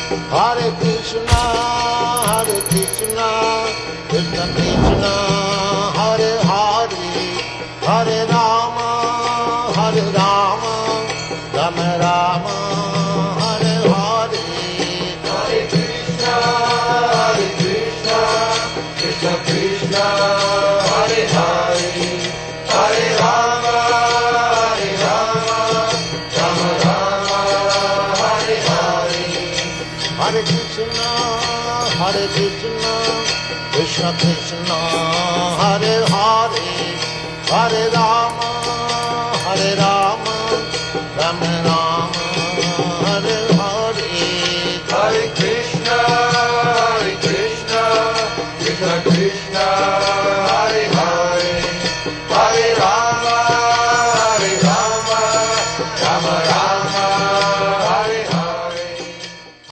Hare Krishna, Krishna Krishna, Hare Hare, Hare Rama, Rama Rama, Hare Hare. Hare Krishna, Krishna Krishna, Hare Hare, Hare Rama, Rama Rama, Hare Hare. Hare Krishna, Krishna Krishna, Hare Hare, Hare Rama.